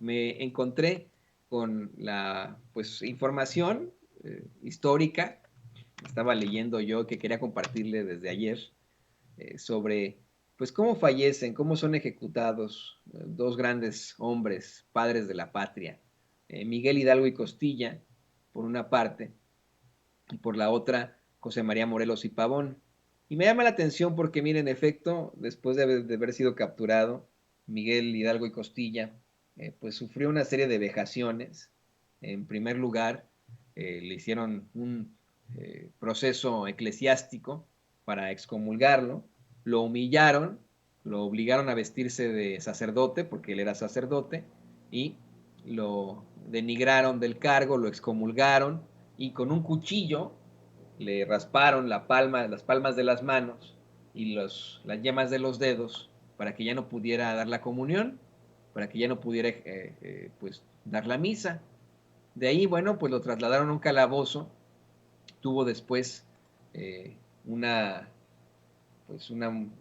me encontré con la pues, información histórica. Estaba leyendo yo que quería compartirle desde ayer sobre pues cómo fallecen, cómo son ejecutados dos grandes hombres, padres de la patria, Miguel Hidalgo y Costilla, por una parte, y por la otra, José María Morelos y Pavón. Y me llama la atención porque, miren, en efecto, después de haber sido capturado, Miguel Hidalgo y Costilla, pues sufrió una serie de vejaciones. En primer lugar, le hicieron un proceso eclesiástico para excomulgarlo, lo humillaron, lo obligaron a vestirse de sacerdote, porque él era sacerdote, y lo denigraron del cargo, lo excomulgaron, y con un cuchillo le rasparon las palmas de las manos y las yemas de los dedos para que ya no pudiera dar la comunión, para que ya no pudiera pues dar la misa. De ahí, bueno, pues lo trasladaron a un calabozo, tuvo después eh, una,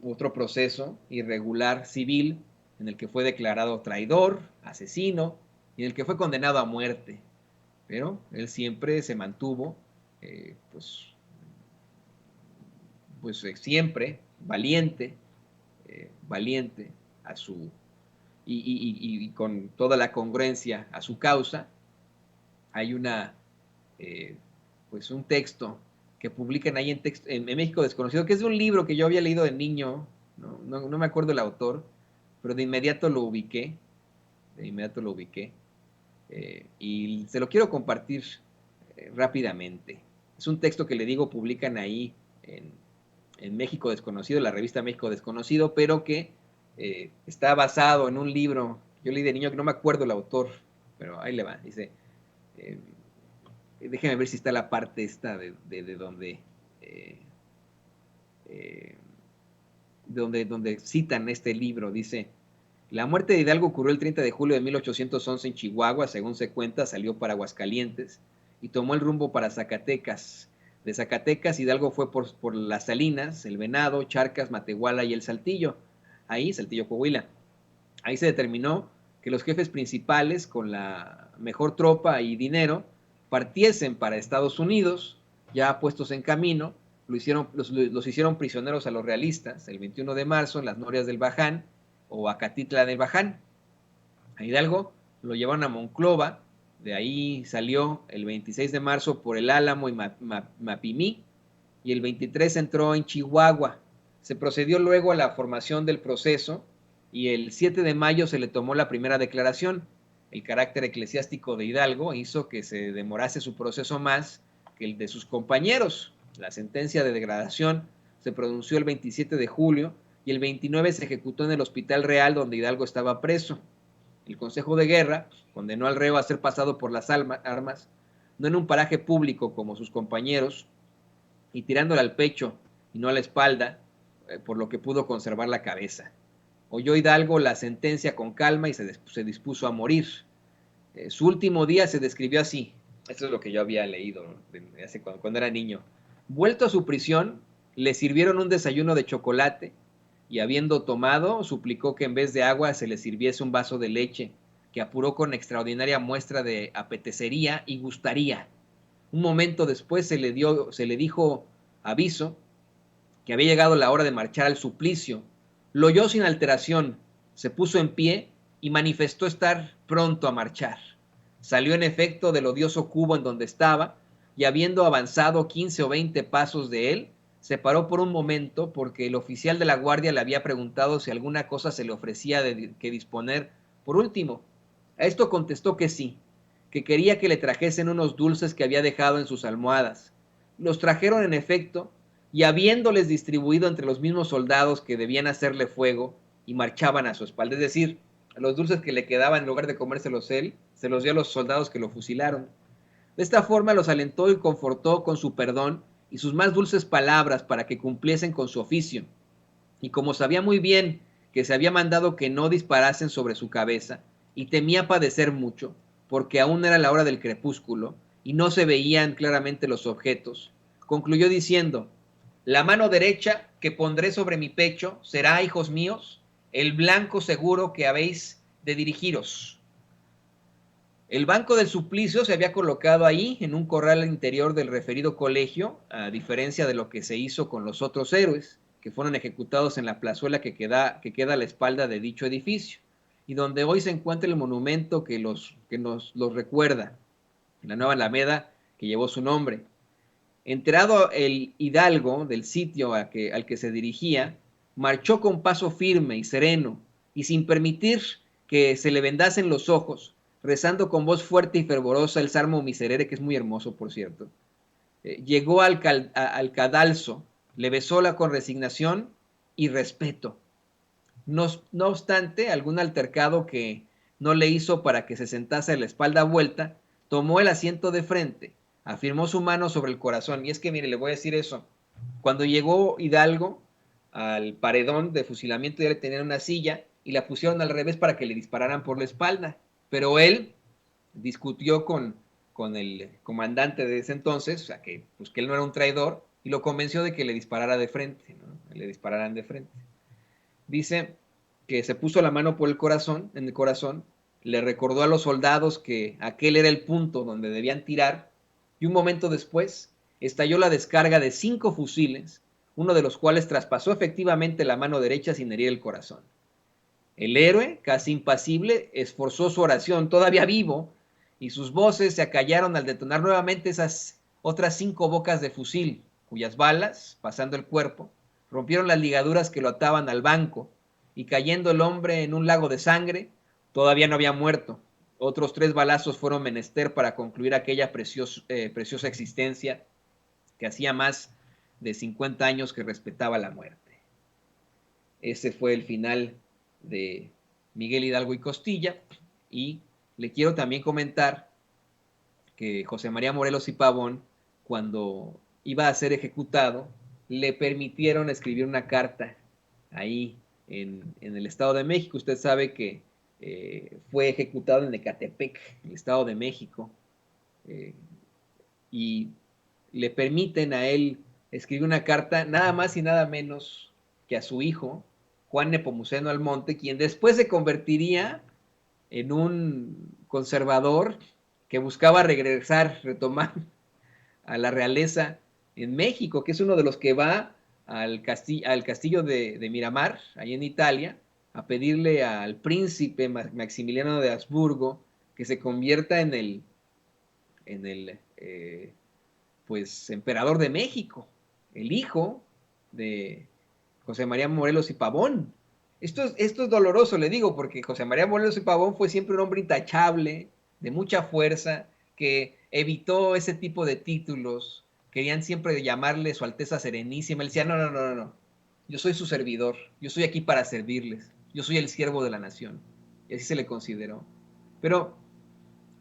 otro proceso irregular civil en el que fue declarado traidor, asesino, y en el que fue condenado a muerte. Pero él siempre se mantuvo, eh, pues, siempre valiente, valiente a su, y con toda la congruencia a su causa. Hay eh, pues un texto que publican ahí en México Desconocido, que es de un libro que yo había leído de niño, no me acuerdo el autor, pero de inmediato lo ubiqué, y se lo quiero compartir rápidamente. Es un texto que le digo publican ahí en México Desconocido, la revista México Desconocido, pero que está basado en un libro, yo leí de niño que no me acuerdo el autor, pero ahí le va, dice, eh, déjeme ver si está la parte esta de donde, eh, eh, donde citan este libro, dice, la muerte de Hidalgo ocurrió el 30 de julio de 1811 en Chihuahua, según se cuenta, salió para Aguascalientes y tomó el rumbo para Zacatecas. De Zacatecas, Hidalgo fue por Las Salinas, El Venado, Charcas, Matehuala y El Saltillo. Ahí, Saltillo, Coahuila. Ahí se determinó que los jefes principales, con la mejor tropa y dinero, partiesen para Estados Unidos, ya puestos en camino, los hicieron prisioneros a los realistas el 21 de marzo en las norias del Baján o Acatitla del Baján. A Hidalgo lo llevaron a Monclova, de ahí salió el 26 de marzo por el Álamo y Mapimí, y el 23 entró en Chihuahua. Se procedió luego a la formación del proceso y el 7 de mayo se le tomó la primera declaración. El carácter eclesiástico de Hidalgo hizo que se demorase su proceso más que el de sus compañeros. La sentencia de degradación se pronunció el 27 de julio y el 29 se ejecutó en el Hospital Real donde Hidalgo estaba preso. El Consejo de Guerra condenó al reo a ser pasado por las armas, no en un paraje público como sus compañeros, y tirándole al pecho y no a la espalda, por lo que pudo conservar la cabeza. Oyó Hidalgo la sentencia con calma y se dispuso a morir. Su último día se describió así. Esto es lo que yo había leído hace cuando era niño. Vuelto a su prisión, le sirvieron un desayuno de chocolate y habiendo tomado, suplicó que en vez de agua se le sirviese un vaso de leche, que apuró con extraordinaria muestra de apetecería y gustaría. Un momento después se le dijo aviso que había llegado la hora de marchar al suplicio. Lo oyó sin alteración, se puso en pie y manifestó estar pronto a marchar. Salió en efecto del odioso cubo en donde estaba y habiendo avanzado 15 o 20 pasos de él, se paró por un momento porque el oficial de la guardia le había preguntado si alguna cosa se le ofrecía que disponer por último. A esto contestó que sí, que quería que le trajesen unos dulces que había dejado en sus almohadas. Los trajeron en efecto, y habiéndoles distribuido entre los mismos soldados que debían hacerle fuego y marchaban a su espalda, es decir, los dulces que le quedaban en lugar de comérselos él, se los dio a los soldados que lo fusilaron. De esta forma los alentó y confortó con su perdón y sus más dulces palabras para que cumpliesen con su oficio. Y como sabía muy bien que se había mandado que no disparasen sobre su cabeza, y temía padecer mucho, porque aún era la hora del crepúsculo, y no se veían claramente los objetos, concluyó diciendo, la mano derecha que pondré sobre mi pecho será, hijos míos, el blanco seguro que habéis de dirigiros. El banco del suplicio se había colocado ahí, en un corral interior del referido colegio, a diferencia de lo que se hizo con los otros héroes, que fueron ejecutados en la plazuela que queda a la espalda de dicho edificio, y donde hoy se encuentra el monumento que nos los recuerda, en la nueva Alameda que llevó su nombre. Enterado el hidalgo del sitio al que se dirigía, marchó con paso firme y sereno, y sin permitir que se le vendasen los ojos, rezando con voz fuerte y fervorosa el Salmo Miserere, que es muy hermoso, por cierto. Llegó al cadalso, le besóla con resignación y respeto. No obstante, algún altercado que no le hizo para que se sentase a la espalda vuelta, tomó el asiento de frente, afirmó su mano sobre el corazón. Y es que, mire, le voy a decir eso. Cuando llegó Hidalgo al paredón de fusilamiento, ya le tenían una silla y la pusieron al revés para que le dispararan por la espalda. Pero él discutió con el comandante de ese entonces, o sea, que él no era un traidor, y lo convenció de que le disparara de frente, ¿no? Le dispararan de frente. Dice que se puso la mano por en el corazón, le recordó a los soldados que aquel era el punto donde debían tirar, y un momento después estalló la descarga de 5 fusiles, uno de los cuales traspasó efectivamente la mano derecha sin herir el corazón. El héroe, casi impasible, esforzó su oración, todavía vivo, y sus voces se acallaron al detonar nuevamente esas otras 5 bocas de fusil, cuyas balas, pasando el cuerpo, rompieron las ligaduras que lo ataban al banco, y cayendo el hombre en un lago de sangre, todavía no había muerto. Otros 3 balazos fueron menester para concluir aquella preciosa existencia que hacía más de 50 años que respetaba la muerte. Ese fue el final de Miguel Hidalgo y Costilla, y le quiero también comentar que José María Morelos y Pavón, cuando iba a ser ejecutado, le permitieron escribir una carta ahí en el Estado de México. Usted sabe que fue ejecutado en Ecatepec, en el Estado de México, y le permiten a él escribir una carta nada más y nada menos que a su hijo, Juan Nepomuceno Almonte, quien después se convertiría en un conservador que buscaba retomar a la realeza en México, que es uno de los que va al castillo de Miramar, ahí en Italia, a pedirle al príncipe Maximiliano de Habsburgo que se convierta en el pues emperador de México, el hijo de José María Morelos y Pavón. Esto es doloroso, le digo, porque José María Morelos y Pavón fue siempre un hombre intachable, de mucha fuerza, que evitó ese tipo de títulos. Querían siempre llamarle Su Alteza Serenísima. Él decía, no, yo soy su servidor, yo estoy aquí para servirles, yo soy el siervo de la nación. Y así se le consideró. Pero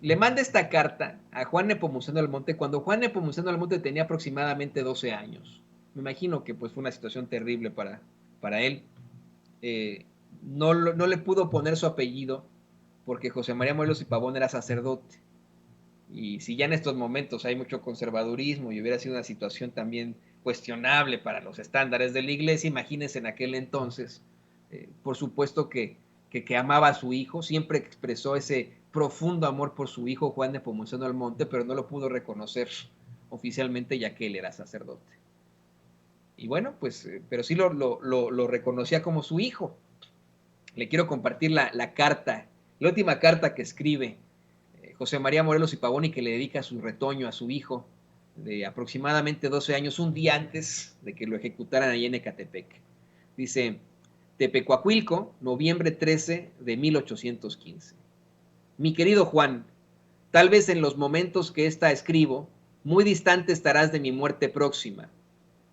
le manda esta carta a Juan Nepomuceno Almonte cuando Juan Nepomuceno Almonte tenía aproximadamente 12 años. Me imagino que pues fue una situación terrible para él. No le pudo poner su apellido porque José María Morelos y Pavón era sacerdote. Y si ya en estos momentos hay mucho conservadurismo y hubiera sido una situación también cuestionable para los estándares de la iglesia, imagínense en aquel entonces, por supuesto que amaba a su hijo, siempre expresó ese profundo amor por su hijo Juan Nepomuceno Almonte, pero no lo pudo reconocer oficialmente ya que él era sacerdote. Y bueno, pues, pero sí lo reconocía como su hijo. Le quiero compartir la carta, la última carta que escribe José María Morelos y Pavón y que le dedica a su retoño, a su hijo, de aproximadamente 12 años, un día antes de que lo ejecutaran allí en Ecatepec. Dice, Tepecuacuilco, noviembre 13 de 1815. Mi querido Juan, tal vez en los momentos que esta escribo, muy distante estarás de mi muerte próxima.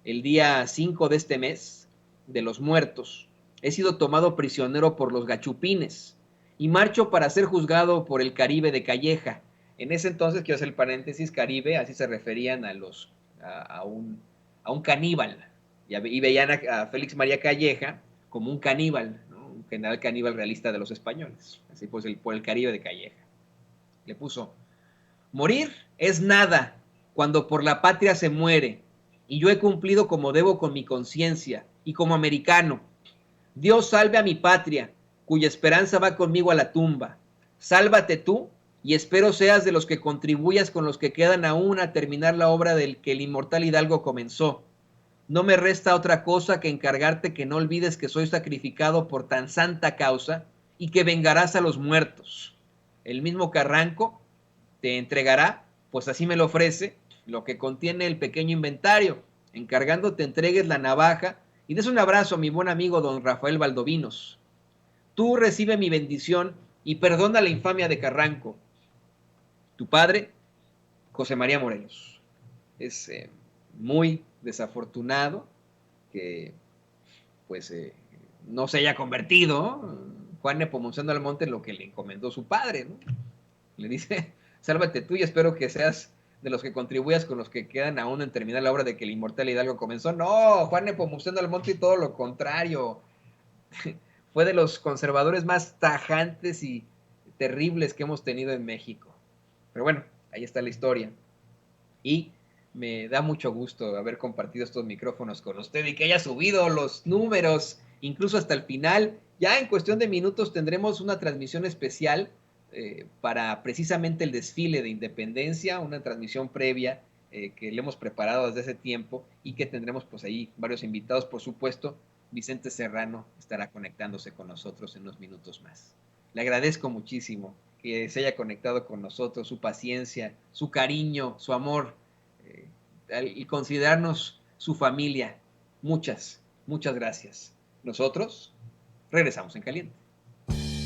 El día 5 de este mes, de los muertos, he sido tomado prisionero por los gachupines y marcho para ser juzgado por el Caribe de Calleja. En ese entonces, quiero hacer el paréntesis, Caribe, así se referían a un caníbal. Y veían a Félix María Calleja como un caníbal, ¿no? Un general caníbal realista de los españoles. Así pues, por el Caribe de Calleja. Le puso, morir es nada cuando por la patria se muere, y yo he cumplido como debo con mi conciencia y como americano. Dios salve a mi patria, cuya esperanza va conmigo a la tumba. Sálvate tú y espero seas de los que contribuyas con los que quedan aún a terminar la obra del que el inmortal Hidalgo comenzó. No me resta otra cosa que encargarte que no olvides que soy sacrificado por tan santa causa y que vengarás a los muertos. El mismo Carranco te entregará, pues así me lo ofrece, lo que contiene el pequeño inventario, encargándote entregues la navaja y des un abrazo a mi buen amigo don Rafael Valdovinos. Tú recibe mi bendición y perdona la infamia de Carranco. Tu padre, José María Morelos. Es muy desafortunado que pues no se haya convertido Juan Nepomuceno Almonte en lo que le encomendó su padre, ¿no? Le dice, sálvate tú y espero que seas de los que contribuyas con los que quedan aún en terminar la obra de que el inmortal Hidalgo comenzó. No, Juan Nepomuceno Almonte y todo lo contrario. Fue de los conservadores más tajantes y terribles que hemos tenido en México. Pero bueno, ahí está la historia. Y me da mucho gusto haber compartido estos micrófonos con usted y que haya subido los números, incluso hasta el final. Ya en cuestión de minutos tendremos una transmisión especial para precisamente el desfile de Independencia, una transmisión previa que le hemos preparado desde ese tiempo y que tendremos pues ahí varios invitados, por supuesto. Vicente Serrano estará conectándose con nosotros en unos minutos más. Le agradezco muchísimo que se haya conectado con nosotros, su paciencia, su cariño, su amor y considerarnos su familia. Muchas, muchas gracias. Nosotros regresamos en caliente.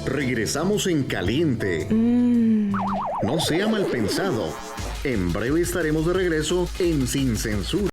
Regresamos en caliente. No sea mal pensado. En breve estaremos de regreso en Sin Censura.